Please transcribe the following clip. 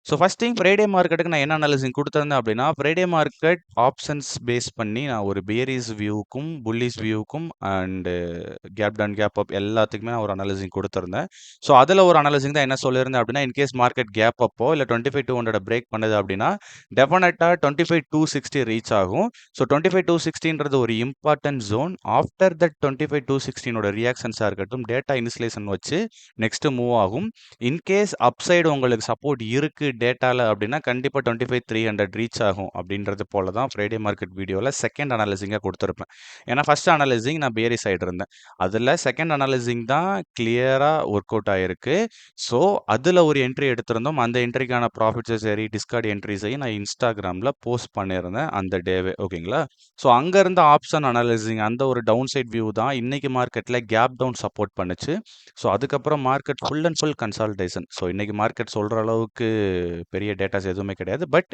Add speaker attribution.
Speaker 1: So first thing Friday மார்க்கெட்டுக்கு நான் என்ன அனாலிசிஸ் குடுத்திருந்தேன் அப்படின்னா, ஃப்ரைடே மார்க்கெட் ஆப்ஷன்ஸ் பேஸ் பண்ணி நான் ஒரு பியரிஷ் வியூக்கும், புல்லிஷ் வியூக்கும் and gap down, gap up எல்லாத்துக்குமே நான் ஒரு அனாலிசிஸ் குடுத்திருந்தேன். ஸோ அதில ஒரு அனாலிசிஸ் தான் என்ன சொல்லியிருந்தேன் அப்படின்னா, இன்கேஸ் மார்க்கெட் கேப் அப்போ இல்ல 25,200 பிரேக் பண்ணுது அப்படின்னா, டெஃபினட்டா 25,260 ரீச் ஆகும். ஸோ 25,260ன்றது ஒரு இம்பார்ட்டன்ட் ஜோன். ஆஃப்டர் தட் 25,216 ரியாக்ஷன்ஸா இருக்கட்டும், டேட்டா இனிஷியலைசேஷன் வச்சு நெக்ஸ்ட் மூவ் ஆகும். இன்கேஸ் அப்சைடு உங்களுக்கு சப்போர்ட் இருக்கு டேட்டால அப்படின்னா, கண்டிப்பா 25,300 ரீச் ஆகும் அப்படின்றது போல தான் ஃப்ரைடே மார்க்கெட் வீடியோல செகண்ட் அனாலிசிங்கா குடுத்திருப்பேன். ஏன்னா ஃபர்ஸ்ட் அனாலிசிங் நான் பியரிஷ் சைடு இருந்தேன். அதுல செகண்ட் அனாலிசிங் தான் கிளியரா ஒர்க் அவுட் ஆயிருக்கு. ஸோ அதுல ஒரு என்ட்ரி எடுத்திருந்தோம். அந்த என்ட்ரிக்கான ப்ராஃபிட்ஸும் சரி, டிஸ்கார்ட் என்ட்ரீஸையும் நான் இன்ஸ்டாகிராம்ல போஸ்ட் பண்ணியிருந்தேன் அந்த டேவே. ஓகேங்களா? ஸோ அங்க இருந்த ஆப்ஷன் அனாலிசிங் அந்த ஒரு டவுன் சைட் வியூ தான் இன்னைக்கு மார்க்கெட்ல கேப் டவுன் சப்போர்ட் பண்ணுச்சு. ஸோ அதுக்கப்புறம் market full and full consolidation. So இன்னைக்கு மார்க்கெட் சொல்ற அளவுக்கு பெரிய டேட்டாஸ் எதுவுமே கிடையாது. பட்